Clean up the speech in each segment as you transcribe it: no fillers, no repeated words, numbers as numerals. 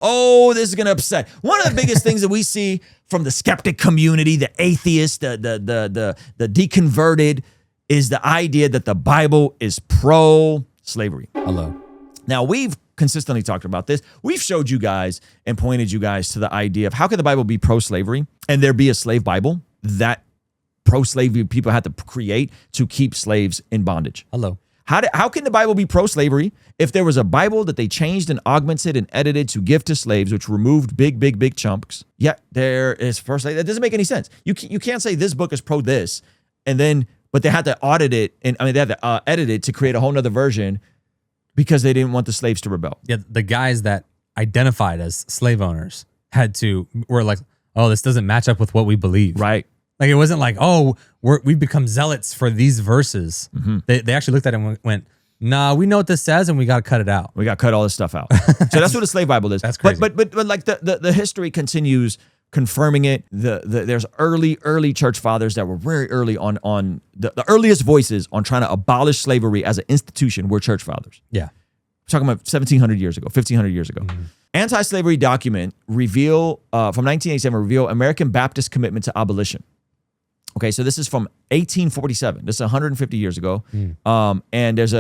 Oh, this is going to upset. One of the biggest things that we see from the skeptic community, the atheists, the deconverted, is the idea that the Bible is pro-slavery. Hello. Now, we've consistently talked about this. We've showed you guys and pointed you guys to the idea of how can the Bible be pro-slavery and there be a slave Bible that pro-slavery people had to create to keep slaves in bondage. Hello. How can the Bible be pro-slavery if there was a Bible that they changed and augmented and edited to give to slaves, which removed big chunks? Yet there is first. That doesn't make any sense. You can't say this book is pro this, but they had to audit it and they had to edit it to create a whole nother version because they didn't want the slaves to rebel. Yeah, the guys that identified as slave owners were like, oh, this doesn't match up with what we believe. Right. Like it wasn't like, oh, we've become zealots for these verses. Mm-hmm. They actually looked at it and went, nah, we know what this says and we got to cut it out. We got to cut all this stuff out. So that's what a slave Bible is. That's crazy. But like the history continues confirming it. There's early church fathers that were very early on the earliest voices on trying to abolish slavery as an institution were church fathers. Yeah. We're talking about 1,700 years ago, 1,500 years ago. Mm-hmm. Anti-slavery document from 1987 reveal American Baptist commitment to abolition. Okay, so this is from 1847. This is 150 years ago. And this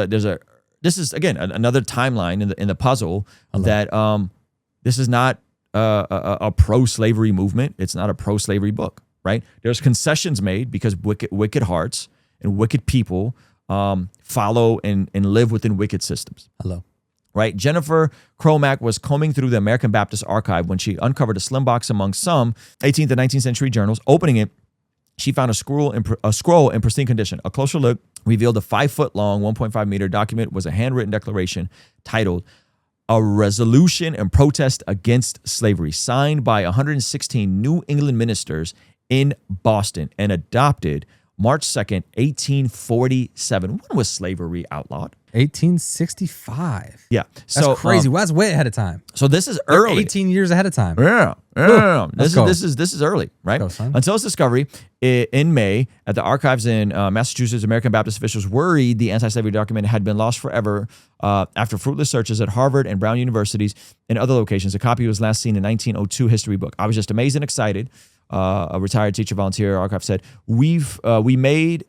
is again another timeline in the puzzle that this is not a pro-slavery movement. It's not a pro-slavery book, right? There's concessions made because wicked hearts and wicked people follow and live within wicked systems. Hello. Right? Jennifer Cromack was combing through the American Baptist archive when she uncovered a slim box among some 18th and 19th century journals. Opening it, she found a scroll in pristine condition. A closer look revealed a 5-foot-long, 1.5-meter document was a handwritten declaration titled "A Resolution and Protest Against Slavery," signed by 116 New England ministers in Boston and adopted March 2nd, 1847. When was slavery outlawed? 1865. Yeah. That's crazy. Well, that's way ahead of time. So this is early. 18 years ahead of time. Yeah. This is early, right? Until its discovery in May at the archives in Massachusetts, American Baptist officials worried the anti-slavery document had been lost forever after fruitless searches at Harvard and Brown universities and other locations. A copy was last seen in 1902 history book. I was just amazed and excited. A retired teacher volunteer archive said, we made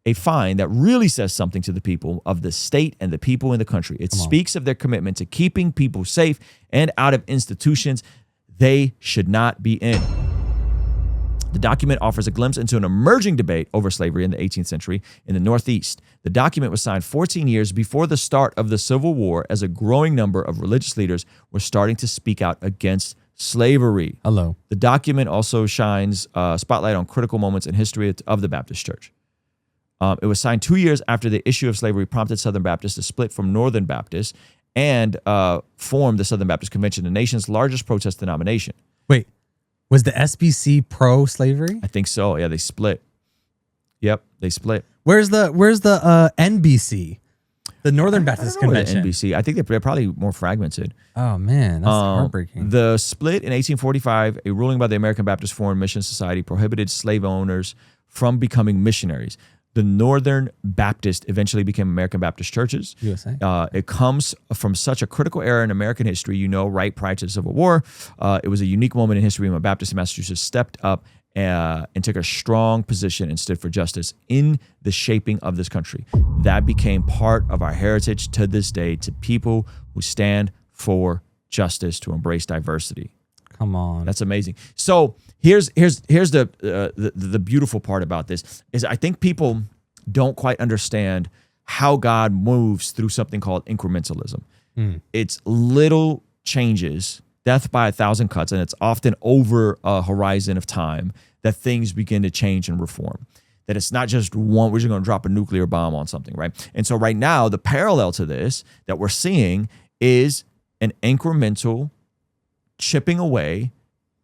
a find that really says something to the people of the state and the people in the country. It speaks of their commitment to keeping people safe and out of institutions they should not be in. The document offers a glimpse into an emerging debate over slavery in the 18th century in the Northeast. The document was signed 14 years before the start of the Civil War, as a growing number of religious leaders were starting to speak out against slavery. Hello. The document also shines a spotlight on critical moments in history of the Baptist Church. It was signed 2 years after the issue of slavery prompted Southern Baptists to split from Northern Baptists and form the Southern Baptist Convention, the nation's largest protest denomination. Wait, was the SBC pro-slavery? I think so. Yeah, they split. Yep, they split. Where's the NBC? The Northern Baptist Convention. NBC. I think they're probably more fragmented. Oh man, that's heartbreaking. The split in 1845, a ruling by the American Baptist Foreign Mission Society prohibited slave owners from becoming missionaries. The Northern Baptist eventually became American Baptist churches. USA. It comes from such a critical era in American history, right prior to the Civil War. It was a unique moment in history when Baptists in Massachusetts stepped up and took a strong position and stood for justice in the shaping of this country. That became part of our heritage to this day, to people who stand for justice, to embrace diversity. Come on. That's amazing. So here's the beautiful part about this is I think people don't quite understand how God moves through something called incrementalism. It's little changes, death by 1,000 cuts, and it's often over a horizon of time that things begin to change and reform. That it's not just we're just going to drop a nuclear bomb on something, right? And so right now, the parallel to this that we're seeing is an incremental chipping away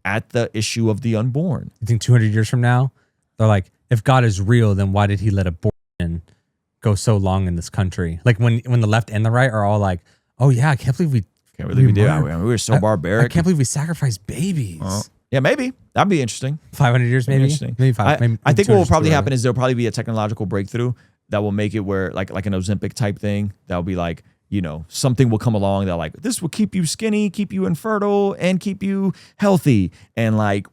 at the issue of the unborn. You think 200 years from now, they're like, if God is real, then why did he let abortion go so long in this country? Like when the left and the right are all like, oh yeah, I can't believe we did. I mean, we were so barbaric. I can't believe we sacrificed babies. Yeah, maybe. That'd be interesting. 500 years, maybe? Maybe five. I think what will probably happen is there'll probably be a technological breakthrough that will make it where, like an Ozempic type thing, that'll be like, something will come along that like, this will keep you skinny, keep you infertile, and keep you healthy. And like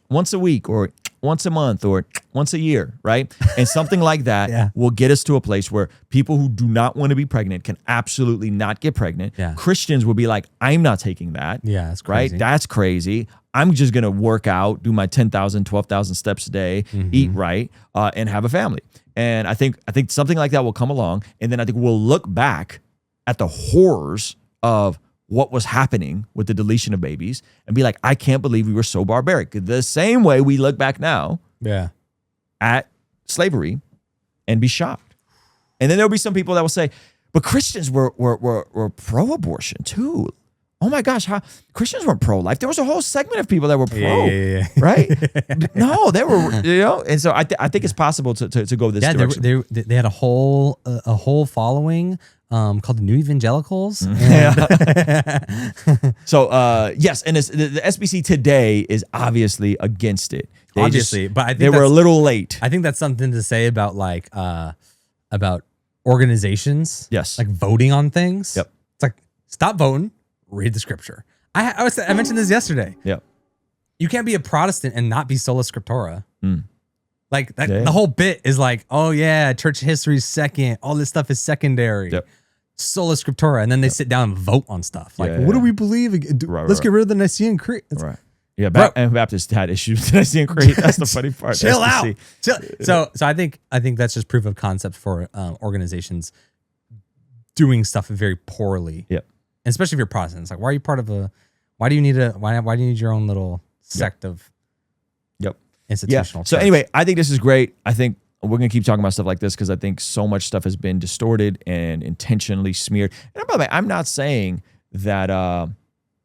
once a week or once a month or once a year, right? And something like that will get us to a place where people who do not want to be pregnant can absolutely not get pregnant. Yeah. Christians will be like, I'm not taking that. Yeah, that's crazy. Right? That's crazy. I'm just going to work out, do my 10,000, 12,000 steps a day, eat right, and have a family. And I think something like that will come along. And then I think we'll look back at the horrors of what was happening with the deletion of babies and be like, I can't believe we were so barbaric. The same way we look back now at slavery and be shocked. And then there'll be some people that will say, but Christians were pro-abortion too. Oh my gosh, Christians weren't pro-life. There was a whole segment of people that were pro, right? No, they were, And so I think it's possible to go this direction. They had a whole following called the New Evangelicals. So yes, and the SBC today is obviously against it. But I think they were a little late. I think that's something to say about about organizations. Yes, like voting on things. Yep, it's like stop voting. Read the scripture. I mentioned this yesterday. Yeah, you can't be a Protestant and not be sola scriptura. Like that, the whole bit is like, oh yeah, church history is second. All this stuff is secondary. Yep. Sola scriptura, and then they sit down and vote on stuff. Like, what do we believe? Let's get rid of the Nicene Creed. Right. Yeah, Baptists had issues with the Nicene Creed. That's the funny part. Chill out. So I think that's just proof of concept for organizations doing stuff very poorly. Yep. Especially if you're Protestant. It's like, why are you part of why do you need your own little sect of institutional church? So anyway, I think this is great. I think we're going to keep talking about stuff like this because I think so much stuff has been distorted and intentionally smeared. And by the way, I'm not saying that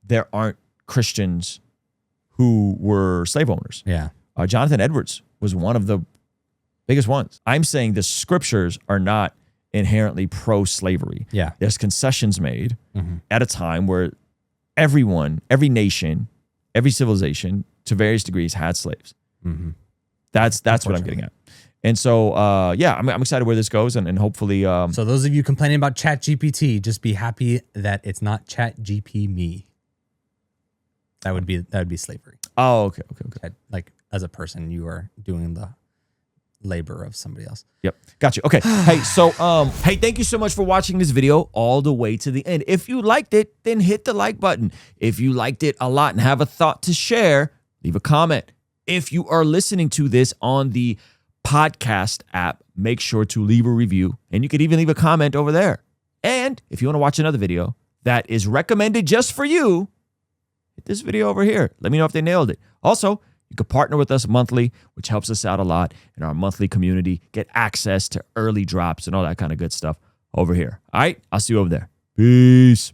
there aren't Christians who were slave owners. Yeah. Jonathan Edwards was one of the biggest ones. I'm saying the scriptures are not inherently pro-slavery. Yeah. There's concessions made at a time where everyone, every nation, every civilization to various degrees had slaves. That's what I'm getting at. And so, I'm excited where this goes and hopefully. So those of you complaining about ChatGPT, just be happy that it's not ChatGPT. That would be slavery. Oh, okay. Like as a person, you are doing the labor of somebody else. Yep. Got you. Okay. Hey, so, thank you so much for watching this video all the way to the end. If you liked it, then hit the like button. If you liked it a lot and have a thought to share, leave a comment. If you are listening to this on the podcast app, make sure to leave a review and you could even leave a comment over there. And if you want to watch another video that is recommended just for you, hit this video over here. Let me know if they nailed it. Also, you can partner with us monthly, which helps us out a lot in our monthly community, get access to early drops and all that kind of good stuff over here. All right, I'll see you over there. Peace.